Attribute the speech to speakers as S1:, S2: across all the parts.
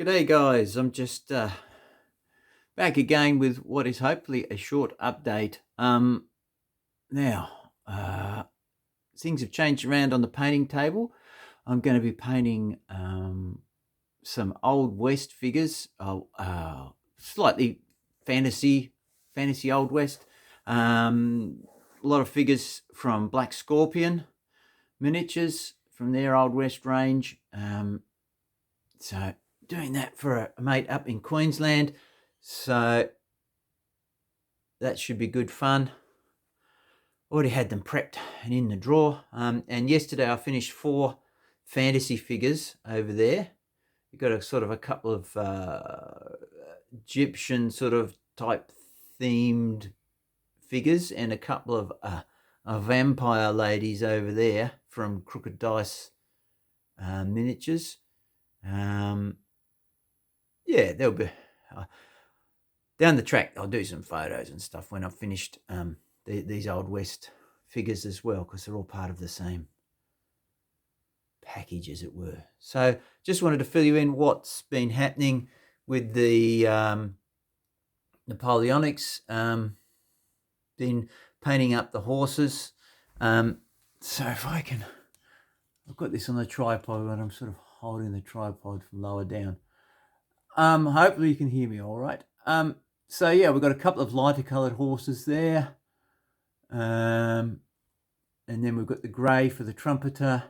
S1: G'day guys, I'm just back again with what is hopefully a short update. Now, things have changed around on the painting table. I'm going to be painting some Old West figures, slightly fantasy Old West. A lot of figures from Black Scorpion miniatures from their Old West range. So doing that for a mate up in Queensland, so that should be good fun. Already had them prepped and in the drawer, and yesterday I finished 4 fantasy figures over there. You've got a couple of Egyptian sort of type themed figures and a couple of vampire ladies over there from Crooked Dice miniatures. Yeah, there'll be down the track. I'll do some photos and stuff when I've finished these Old West figures as well, because they're all part of the same package, as it were. So just wanted to fill you in what's been happening with the Napoleonics. Been painting up the horses. So if I can, I've got this on the tripod, but I'm sort of holding the tripod from lower down. Hopefully you can hear me all right. So yeah, we've got a couple of lighter coloured horses there. And then we've got the grey for the trumpeter.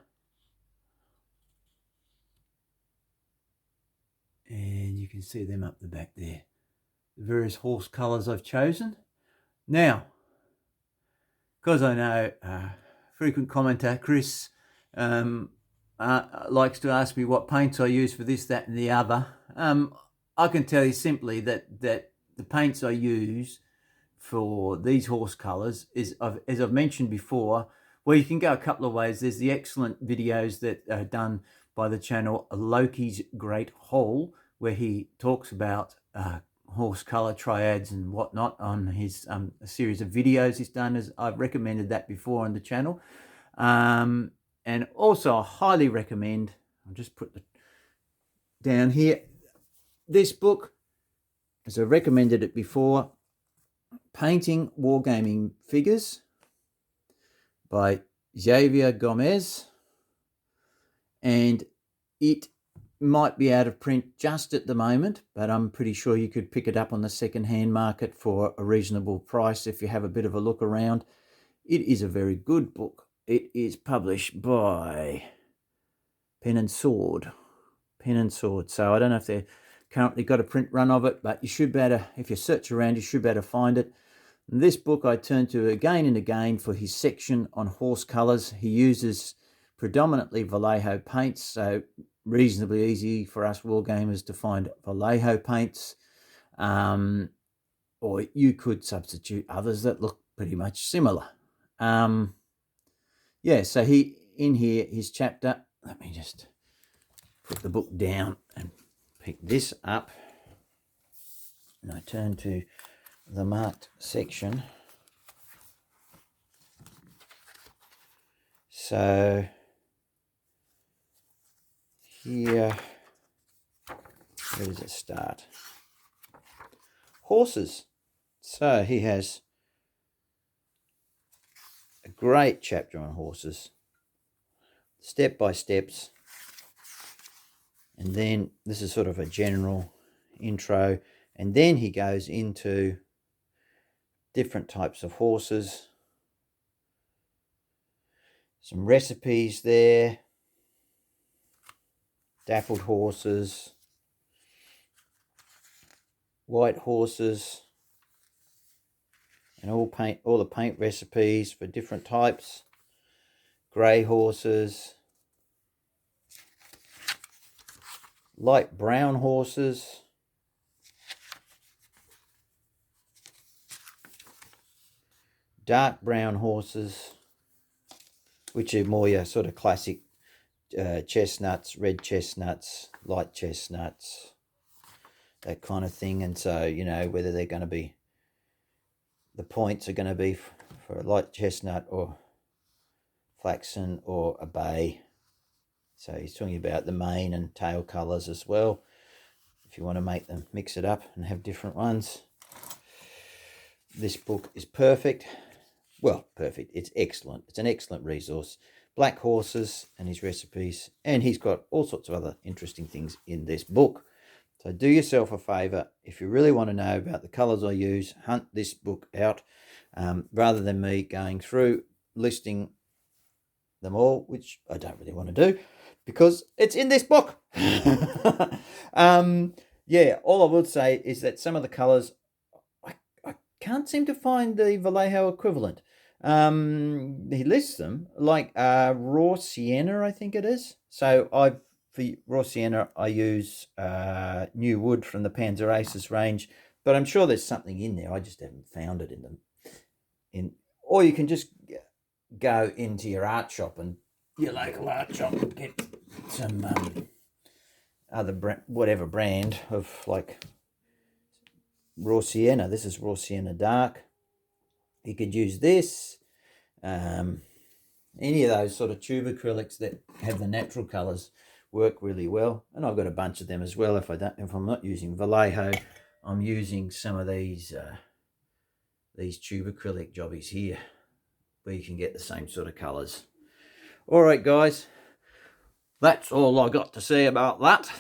S1: And you can see them up the back there. The various horse colours I've chosen. Now, because I know frequent commentator Chris likes to ask me what paints I use for this, that and the other. I can tell you simply that the paints I use for these horse colours is, as I've mentioned before, well, you can go a couple of ways. There's the excellent videos that are done by the channel Loki's Great Haul, where he talks about horse colour triads and whatnot on his a series of videos he's done. As I've recommended that before on the channel. And also I highly recommend, I'll just put the down here, this book, as I recommended it before, Painting Wargaming Figures by Xavier Gomez, and it might be out of print just at the moment, but I'm pretty sure you could pick it up on the second-hand market for a reasonable price if you have a bit of a look around. It is a very good book. It is published by Pen and Sword. So I don't know if they've currently got a print run of it, but you should better, if you search around, you should better find it. And this book I turn to again and again for his section on horse colours. He uses predominantly Vallejo paints, so reasonably easy for us wargamers to find Vallejo paints. Or you could substitute others that look pretty much similar. Yeah, so he, in here, his chapter, let me just put the book down and pick this up, and I turn to the marked section. So here, where does it start? Horses. So he has a great chapter on horses, step by steps. And then this is sort of a general intro. And then he goes into different types of horses. Some recipes there. Dappled horses. White horses. And all the paint recipes for different types. Grey horses. Light brown horses. Dark brown horses, which are more your sort of classic chestnuts, red chestnuts, light chestnuts, that kind of thing. And so, you know, whether they're going to be, the points are going to be for a light chestnut or flaxen or a bay. So he's talking about the mane and tail colours as well. if you want to make them, mix it up and have different ones. This book is perfect. Well, perfect. It's excellent. It's an excellent resource. Black horses and his recipes, and he's got all sorts of other interesting things in this book. So do yourself a favour. If you really want to know about the colours I use, hunt this book out, rather than me going through listing them all, which I don't really want to do because it's in this book. Yeah, all I would say is that some of the colours, I can't seem to find the Vallejo equivalent. He lists them like raw sienna, I think it is. So for raw sienna, I use new wood from the Panzer Aces range, but I'm sure there's something in there. I just haven't found it in them. Or you can just go into your art shop and your local art shop and get some whatever brand of like raw sienna. This is raw sienna dark. You could use this, any of those sort of tube acrylics that have the natural colours work really well. And I've got a bunch of them as well. If I'm not using Vallejo, I'm using some of these tube acrylic jobbies here, where you can get the same sort of colours. All right, guys, that's all I got to say about that.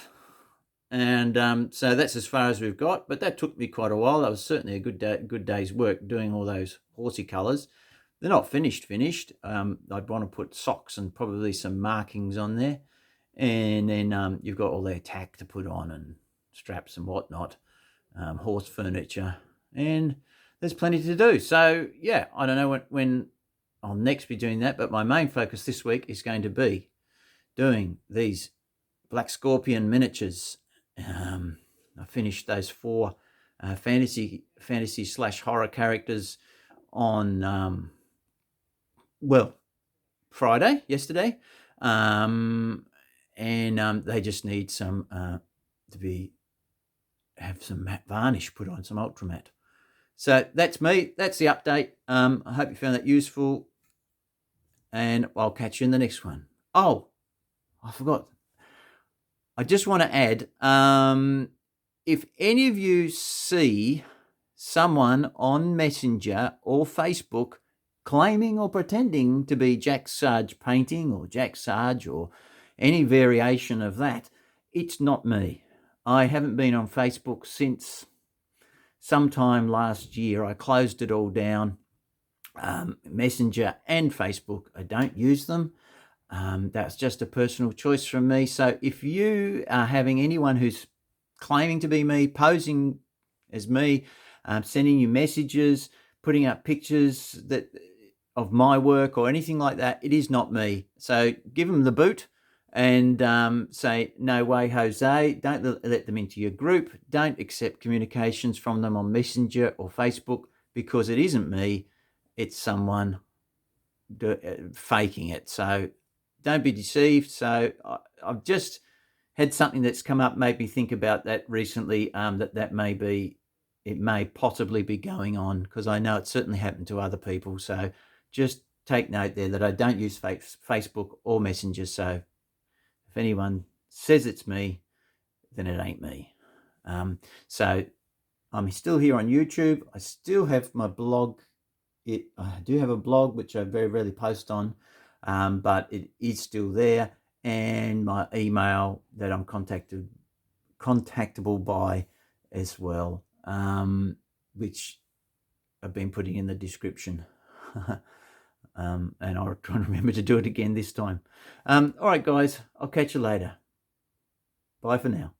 S1: And so that's as far as we've got, but that took me quite a while. That was certainly a good day's work doing all those horsey colours. They're not finished. I'd want to put socks and probably some markings on there. And then you've got all their tack to put on and straps and whatnot, horse furniture, and there's plenty to do. So, yeah, I don't know when I'll next be doing that, but my main focus this week is going to be doing these Black Scorpion miniatures. I finished those 4 fantasy / horror characters on yesterday, and they just need some have some matte varnish put on, some ultra matte. So that's me. That's the update. I hope you found that useful, and I'll catch you in the next one. Oh, I forgot. I just want to add, if any of you see someone on Messenger or Facebook claiming or pretending to be Jack Sarge painting or Jack Sarge or any variation of that, it's not me. I haven't been on Facebook since sometime last year. I closed it all down. Messenger and Facebook, I don't use them. That's just a personal choice from me. So if you are having anyone who's claiming to be me, posing as me, sending you messages, putting up pictures of my work or anything like that, it is not me. So give them the boot and say, no way, Jose. Don't let them into your group. Don't accept communications from them on Messenger or Facebook, because it isn't me. It's someone faking it. So don't be deceived. So I've just had something that's come up, made me think about that recently, it may possibly be going on, because I know it certainly happened to other people. So just take note there that I don't use Facebook or Messenger. So if anyone says it's me, then it ain't me. So I'm still here on YouTube. I still have my blog. I do have a blog, which I very rarely post on, but it is still there, and my email that I'm contactable by as well, which I've been putting in the description. And I'll try and remember to do it again this time. All right, guys, I'll catch you later. Bye for now.